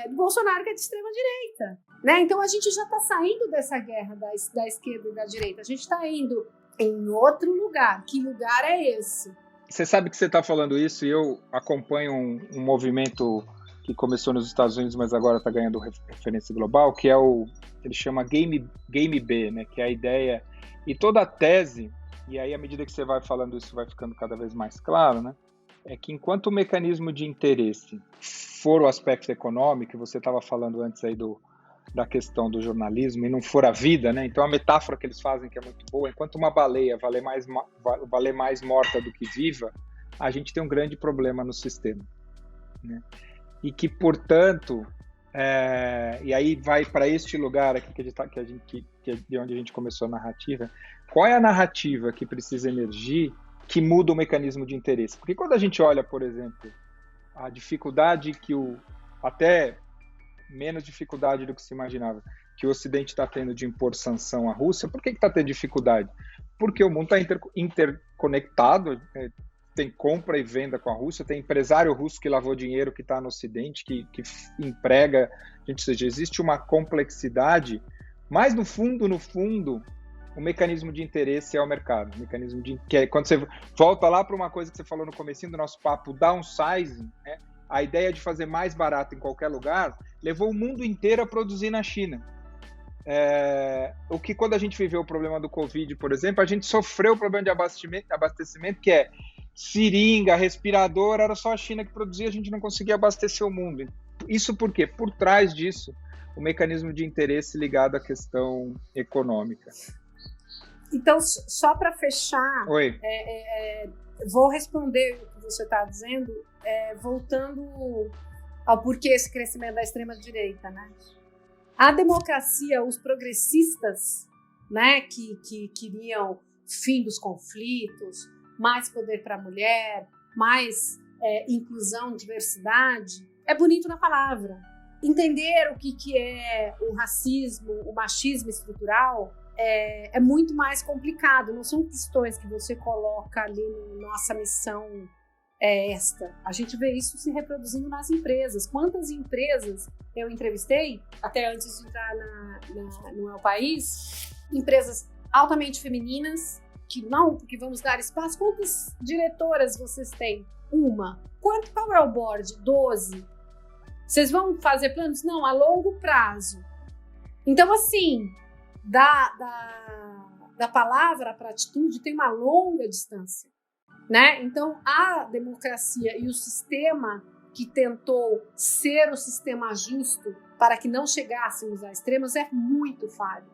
do Bolsonaro, que é de extrema-direita. Né? Então a gente já está saindo dessa guerra da esquerda e da direita, a gente está indo em outro lugar. Que lugar é esse? Você sabe que você está falando isso e eu acompanho um movimento que começou nos Estados Unidos, mas agora está ganhando referência global, que é ele chama Game B, né? Que é a ideia e toda a tese, e aí à medida que você vai falando isso vai ficando cada vez mais claro, né? É que enquanto o mecanismo de interesse for o aspecto econômico, você estava falando antes aí da questão do jornalismo, e não for a vida, né? Então a metáfora que eles fazem, que é muito boa, enquanto uma baleia valer mais morta do que viva, a gente tem um grande problema no sistema, né? E que, portanto, e aí vai para este lugar aqui que é de onde a gente começou a narrativa. Qual é a narrativa que precisa emergir que muda o mecanismo de interesse? Porque quando a gente olha, por exemplo, a dificuldade até menos dificuldade do que se imaginava, que o Ocidente está tendo de impor sanção à Rússia. Por que está tendo dificuldade? Porque o mundo está interconectado, tem compra e venda com a Rússia, tem empresário russo que lavou dinheiro que está no Ocidente, que emprega, ou seja, existe uma complexidade, mas no fundo, o mecanismo de interesse é o mercado. O mecanismo que é quando você volta lá para uma coisa que você falou no comecinho do nosso papo, downsizing, né? A ideia de fazer mais barato em qualquer lugar levou o mundo inteiro a produzir na China. O que quando a gente viveu o problema do Covid, por exemplo, a gente sofreu o problema de abastecimento, que é seringa, respirador, era só a China que produzia, a gente não conseguia abastecer o mundo. Isso por quê? Por trás disso, o mecanismo de interesse ligado à questão econômica. Então, só para fechar, vou responder o que você está dizendo, voltando ao porquê esse crescimento da extrema-direita, né? A democracia, os progressistas, né, que queriam fim dos conflitos, mais poder para a mulher, mais inclusão, diversidade, é bonito na palavra. Entender o que é o racismo, o machismo estrutural é muito mais complicado. Não são questões que você coloca ali na nossa missão esta. A gente vê isso se reproduzindo nas empresas. Quantas empresas eu entrevistei, até antes de entrar no El País, empresas altamente femininas, porque vamos dar espaço. Quantas diretoras vocês têm? Uma. Qual é o board? 12. Vocês vão fazer planos? Não, a longo prazo. Então, assim, da palavra para a atitude tem uma longa distância, né? Então, a democracia e o sistema que tentou ser o sistema justo para que não chegássemos a extremos é muito falho.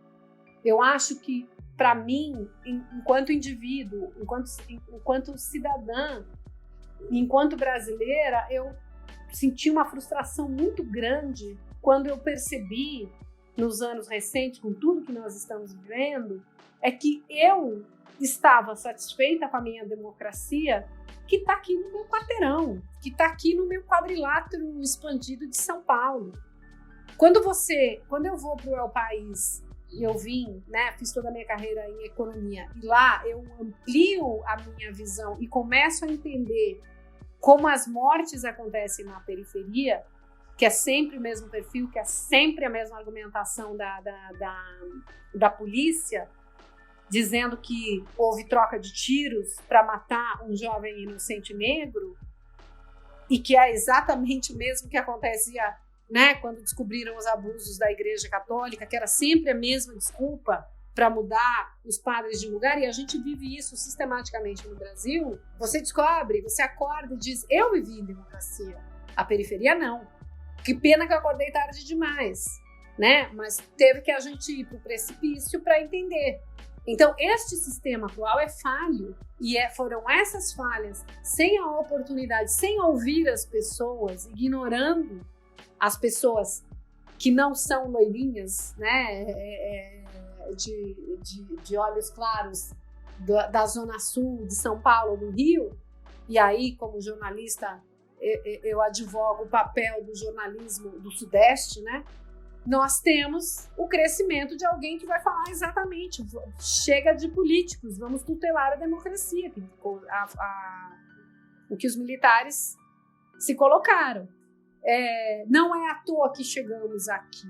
Eu acho que, para mim, enquanto indivíduo, enquanto cidadã, enquanto brasileira, eu senti uma frustração muito grande quando eu percebi, nos anos recentes, com tudo que nós estamos vivendo, é que eu estava satisfeita com a minha democracia, que está aqui no meu quarteirão, que está aqui no meu quadrilátero expandido de São Paulo. Quando eu vou para o El País, e eu vim, né, fiz toda a minha carreira em economia, e lá eu amplio a minha visão e começo a entender como as mortes acontecem na periferia, que é sempre o mesmo perfil, que é sempre a mesma argumentação da polícia, dizendo que houve troca de tiros para matar um jovem inocente negro, e que é exatamente o mesmo que acontecia, né, quando descobriram os abusos da Igreja Católica, que era sempre a mesma desculpa para mudar os padres de lugar, e a gente vive isso sistematicamente no Brasil. Você descobre, você acorda e diz, eu vivi em democracia, a periferia não. Que pena que eu acordei tarde demais, né? Mas teve que a gente ir para o precipício para entender. Então, este sistema atual é falho, e foram essas falhas, sem a oportunidade, sem ouvir as pessoas, ignorando as pessoas que não são loirinhas, né, de olhos claros da Zona Sul de São Paulo, do Rio, e aí, como jornalista, eu advogo o papel do jornalismo do Sudeste, né? Nós temos o crescimento de alguém que vai falar exatamente, chega de políticos, vamos tutelar a democracia, o que os militares se colocaram. Não é à toa que chegamos aqui.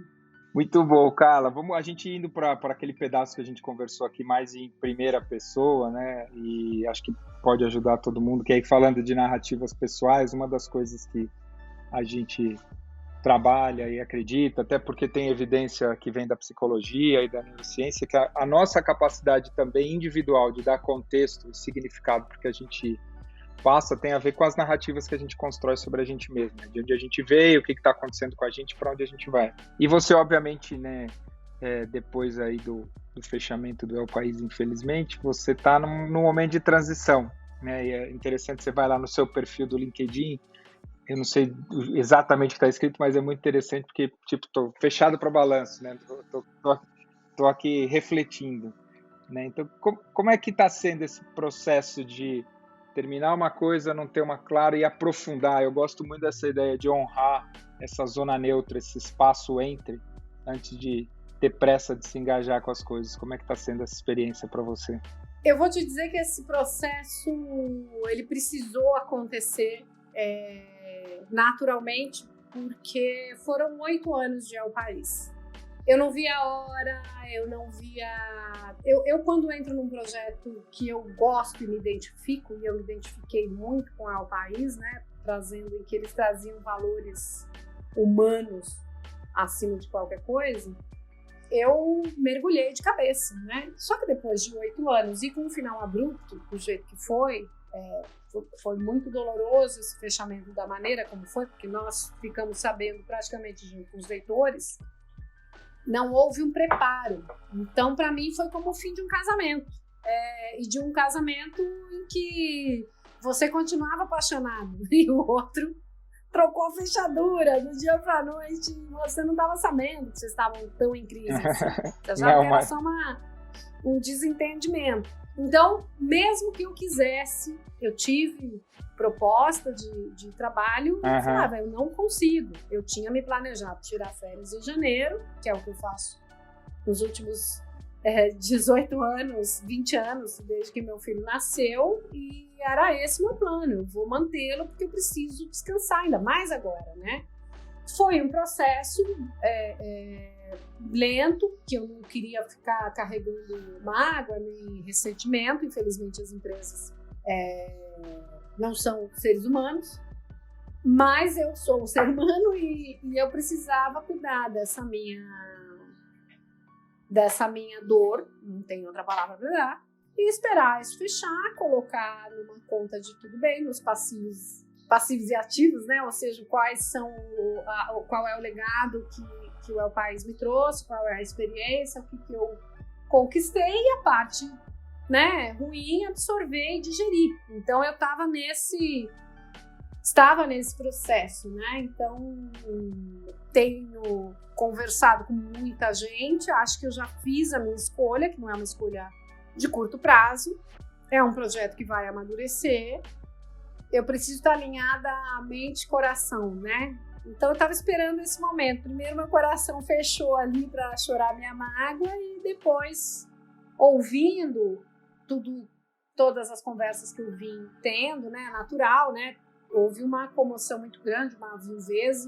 Muito bom, Carla. Vamos a gente indo para aquele pedaço que a gente conversou aqui mais em primeira pessoa, né? E acho que pode ajudar todo mundo, que aí falando de narrativas pessoais, uma das coisas que a gente trabalha e acredita, até porque tem evidência que vem da psicologia e da neurociência, que a nossa capacidade também individual de dar contexto e significado porque a gente passa tem a ver com as narrativas que a gente constrói sobre a gente mesmo, né? De onde a gente veio, o que está acontecendo com a gente, para onde a gente vai. E você, obviamente, né, depois aí do fechamento do El País, infelizmente, você está num momento de transição, né? E é interessante, você vai lá no seu perfil do LinkedIn, eu não sei exatamente o que está escrito, mas é muito interessante porque, tipo, estou fechado para balanço, né? Tô aqui refletindo, né? Então, como é que está sendo esse processo de terminar uma coisa, não ter uma clara e aprofundar? Eu gosto muito dessa ideia de honrar essa zona neutra, esse espaço entre, antes de ter pressa de se engajar com as coisas. Como é que está sendo essa experiência para você? Eu vou te dizer que esse processo, ele precisou acontecer naturalmente, porque foram 8 anos de El País. Eu não via a hora, eu não via... Eu quando entro num projeto que eu gosto e me identifico, e eu me identifiquei muito com El País, né, trazendo em que eles traziam valores humanos acima de qualquer coisa, eu mergulhei de cabeça, né? Só que depois de 8 anos e com um final abrupto, do jeito que foi muito doloroso esse fechamento da maneira como foi, porque nós ficamos sabendo praticamente junto com os leitores, não houve um preparo. Então, para mim, foi como o fim de um casamento. E de um casamento em que você continuava apaixonado e o outro trocou a fechadura do dia para a noite e você não estava sabendo que vocês estavam tão em crise assim. Você achava que era só um desentendimento. Então, mesmo que eu quisesse, eu tive proposta de trabalho, eu falava, eu não consigo. Eu tinha me planejado tirar férias em janeiro, que é o que eu faço nos últimos 18 anos, 20 anos, desde que meu filho nasceu, e era esse meu plano. Eu vou mantê-lo porque eu preciso descansar, ainda mais agora, né? Foi um processo lento, que eu não queria ficar carregando mágoa nem ressentimento. Infelizmente, as empresas não são seres humanos, mas eu sou um ser humano e eu precisava cuidar dessa minha dor, não tem outra palavra para dar, e esperar isso fechar, colocar numa conta de tudo bem, nos passivos e ativos, né? Ou seja, qual é o legado que o El País me trouxe, qual é a experiência, o que eu conquistei, e a parte, né, ruim, absorver e digerir. Então eu estava nesse processo, né? Então tenho conversado com muita gente, acho que eu já fiz a minha escolha, que não é uma escolha de curto prazo, é um projeto que vai amadurecer. Eu preciso estar alinhada a mente e coração, né? Então eu estava esperando esse momento. Primeiro meu coração fechou ali para chorar minha mágoa, e depois, ouvindo todas as conversas que eu vim tendo, né? Natural, né? Houve uma comoção muito grande, uma viuvez,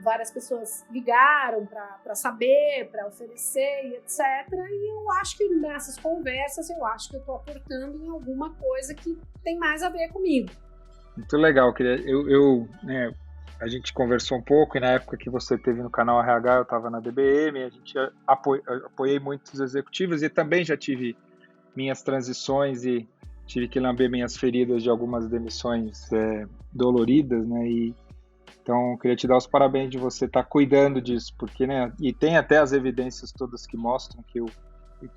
várias pessoas ligaram para saber, para oferecer e etc. E eu acho que nessas conversas, eu acho que eu estou aportando em alguma coisa que tem mais a ver comigo. Muito legal. A gente conversou um pouco, e na época que você esteve no canal RH, eu estava na DBM, a gente apoiei muitos executivos e também já tive minhas transições e tive que lamber minhas feridas de algumas demissões doloridas, né? Então, eu queria te dar os parabéns de você estar cuidando disso, porque, né? E tem até as evidências todas que mostram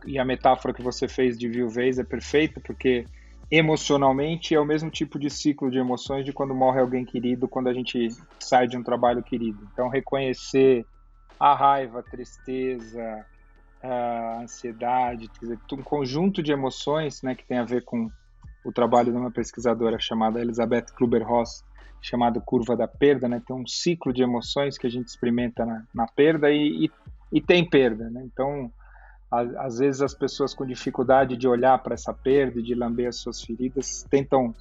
e a metáfora que você fez de viuvez é perfeita, porque emocionalmente é o mesmo tipo de ciclo de emoções de quando morre alguém querido, quando a gente sai de um trabalho querido. Então, reconhecer a raiva, a tristeza, a ansiedade, quer dizer, um conjunto de emoções, né, que tem a ver com o trabalho de uma pesquisadora chamada Elizabeth Kübler-Ross, chamado curva da perda, né? Tem um ciclo de emoções que a gente experimenta na perda e tem perda, né? Então, às vezes as pessoas com dificuldade de olhar para essa perda e de lamber as suas feridas tentam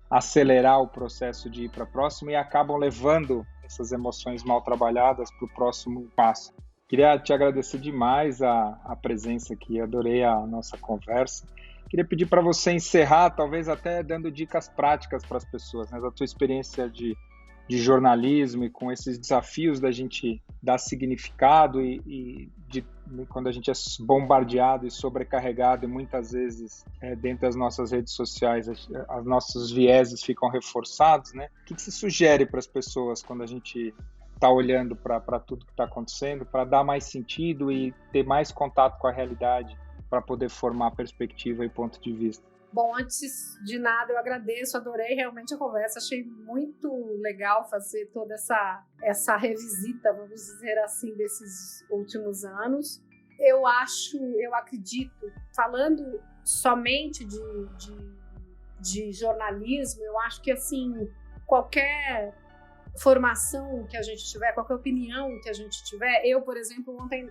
acelerar o processo de ir para a próxima e acabam levando essas emoções mal trabalhadas para o próximo passo. Queria te agradecer demais a presença aqui, adorei a nossa conversa. Queria pedir para você encerrar, talvez até dando dicas práticas para as pessoas, né, da tua experiência de jornalismo e com esses desafios da gente dar significado e quando a gente é bombardeado e sobrecarregado e muitas vezes dentro das nossas redes sociais os nossos vieses ficam reforçados, né? O que se sugere para as pessoas quando a gente está olhando para tudo que está acontecendo, para dar mais sentido e ter mais contato com a realidade, para poder formar perspectiva e ponto de vista? Bom, antes de nada, eu agradeço, adorei realmente a conversa, achei muito legal fazer toda essa revisita, vamos dizer assim, desses últimos anos. Eu acredito, falando somente de jornalismo, eu acho que, assim, qualquer formação que a gente tiver, qualquer opinião que a gente tiver, eu, por exemplo, ontem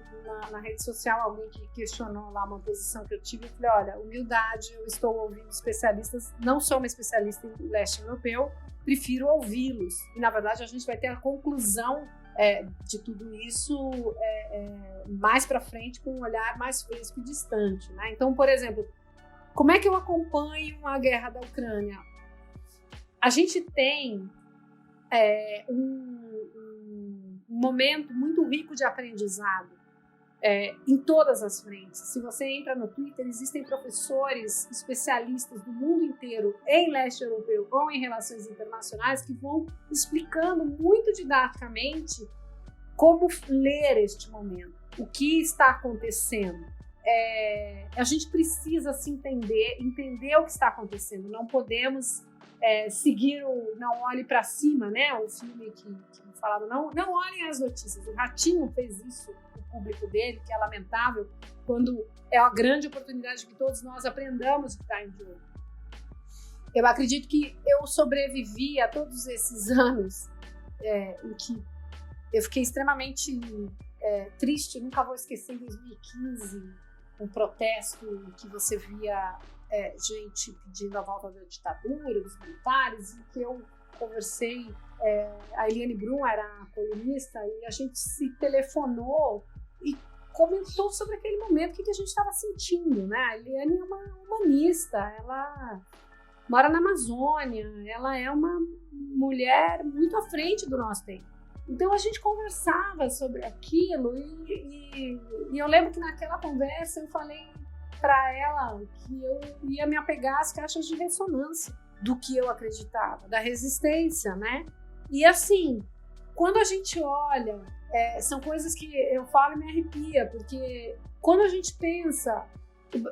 na rede social, alguém que questionou lá uma posição que eu tive, eu falei, olha, humildade, eu estou ouvindo especialistas, não sou uma especialista em leste europeu, prefiro ouvi-los, e na verdade a gente vai ter a conclusão de tudo isso mais para frente, com um olhar mais fresco e distante, né? Então, por exemplo, como é que eu acompanho a guerra da Ucrânia? A gente tem um momento muito rico de aprendizado em todas as frentes. Se você entra no Twitter, existem professores especialistas do mundo inteiro em leste europeu ou em relações internacionais que vão explicando muito didaticamente como ler este momento, o que está acontecendo. A gente precisa se entender o que está acontecendo. Não podemos seguir o Não Olhe para Cima, né? O filme que falava, não olhem as notícias. O Ratinho fez isso com o público dele, que é lamentável, quando é a grande oportunidade que todos nós aprendamos de estar em jogo. Eu acredito que eu sobrevivi a todos esses anos em que eu fiquei extremamente triste. Nunca vou esquecer, em 2015, um protesto que você via gente pedindo a volta da ditadura, dos militares, e que eu conversei, a Eliane Brum era a colunista, e a gente se telefonou e comentou sobre aquele momento, o que a gente estava sentindo, né? A Eliane é uma humanista, ela mora na Amazônia, ela é uma mulher muito à frente do nosso tempo. Então a gente conversava sobre aquilo e eu lembro que naquela conversa eu falei para ela que eu ia me apegar às caixas de ressonância do que eu acreditava, da resistência, né? E assim, quando a gente olha, são coisas que eu falo e me arrepia, porque quando a gente pensa,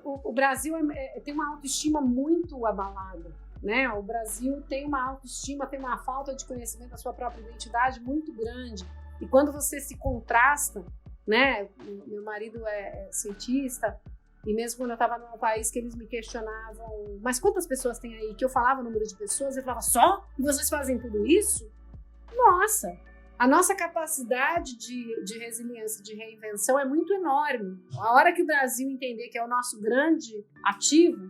o Brasil tem uma autoestima muito abalada, né? O Brasil tem uma autoestima, tem uma falta de conhecimento da sua própria identidade muito grande. E quando você se contrasta, né? Meu marido é cientista, e mesmo quando eu estava num país que eles me questionavam, mas quantas pessoas tem aí? Que eu falava o número de pessoas, eu falava, só? E vocês fazem tudo isso? Nossa! A nossa capacidade de resiliência, de reinvenção é muito enorme. A hora que o Brasil entender que é o nosso grande ativo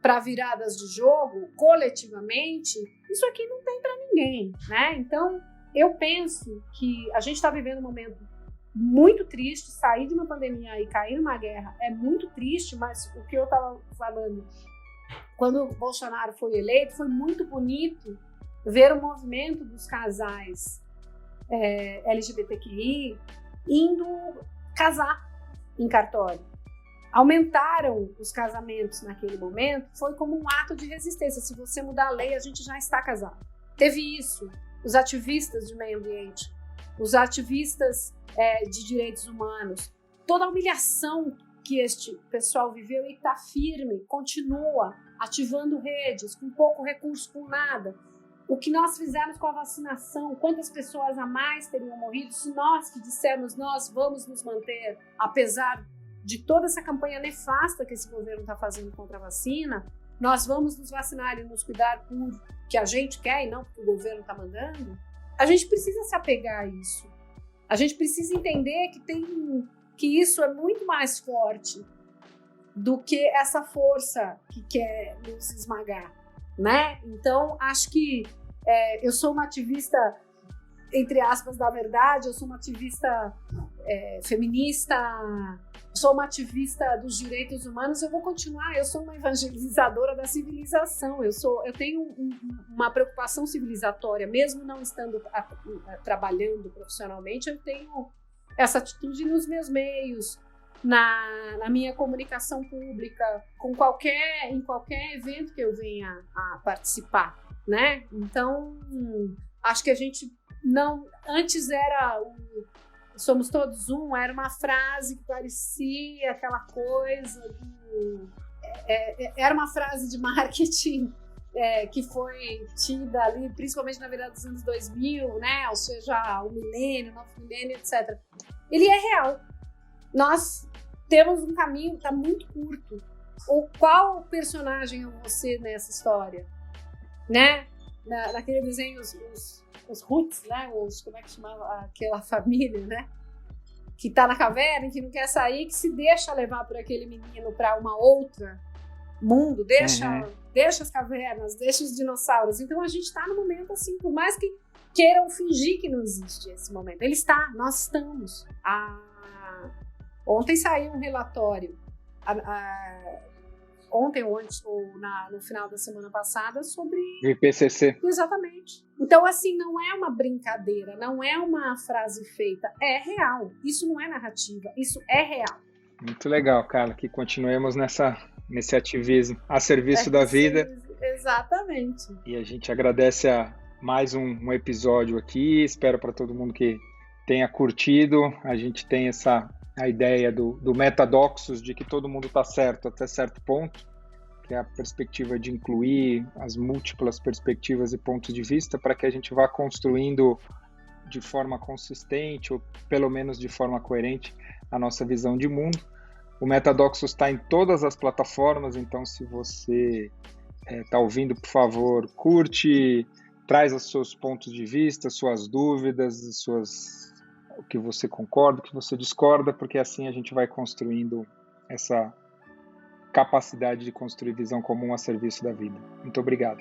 para viradas de jogo, coletivamente, isso aqui não tem para ninguém, né? Então, eu penso que a gente está vivendo um momento muito triste. Sair de uma pandemia e cair numa guerra é muito triste, mas o que eu estava falando, quando o Bolsonaro foi eleito, foi muito bonito ver o movimento dos casais LGBTQI indo casar em cartório. Aumentaram os casamentos naquele momento, foi como um ato de resistência. Se você mudar a lei, a gente já está casado. Teve isso. Os ativistas de meio ambiente, os ativistas de direitos humanos, toda a humilhação que este pessoal viveu e está firme, continua ativando redes, com pouco recurso, com nada. O que nós fizemos com a vacinação, quantas pessoas a mais teriam morrido se nós que dissemos nós vamos nos manter, apesar de toda essa campanha nefasta que esse governo está fazendo contra a vacina, nós vamos nos vacinar e nos cuidar por que a gente quer e não porque o governo está mandando. A gente precisa se apegar a isso. A gente precisa entender que isso é muito mais forte do que essa força que quer nos esmagar, né? Então, acho que eu sou uma ativista, entre aspas, da verdade, eu sou uma ativista feminista, sou uma ativista dos direitos humanos, eu vou continuar, eu sou uma evangelizadora da civilização, eu tenho uma preocupação civilizatória, mesmo não estando trabalhando profissionalmente, eu tenho essa atitude nos meus meios, na minha comunicação pública, em qualquer evento que eu venha a participar, né? Então, acho que a gente não... Antes era somos todos um, era uma frase que parecia aquela coisa era uma frase de marketing que foi tida ali, principalmente na virada dos anos 2000, né? Ou seja, o milênio, o novo milênio, etc. Ele é real. Nós temos um caminho que está muito curto. Qual personagem é você nessa história? Né? Naquele desenho, os Roots, né? Como é que chamava aquela família, né? Que tá na caverna, que não quer sair, que se deixa levar por aquele menino para uma outra mundo, deixa as cavernas, deixa os dinossauros. Então a gente está no momento assim, por mais que queiram fingir que não existe esse momento, ele está, nós estamos. Ontem saiu um relatório, ontem ou antes, no final da semana passada, sobre... O IPCC. Exatamente. Então, assim, não é uma brincadeira, não é uma frase feita, é real. Isso não é narrativa, isso é real. Muito legal, Carla, que continuemos nesse ativismo a serviço da vida. Exatamente. E a gente agradece mais um episódio aqui, espero para todo mundo que tenha curtido. A gente tem a ideia do metadoxos, de que todo mundo está certo até certo ponto, que é a perspectiva de incluir as múltiplas perspectivas e pontos de vista para que a gente vá construindo de forma consistente, ou pelo menos de forma coerente, a nossa visão de mundo. O Metadoxos está em todas as plataformas, então se você está ouvindo, por favor, curte, traz os seus pontos de vista, suas dúvidas, o que você concorda, o que você discorda, porque assim a gente vai construindo essa capacidade de construir visão comum a serviço da vida. Muito obrigado.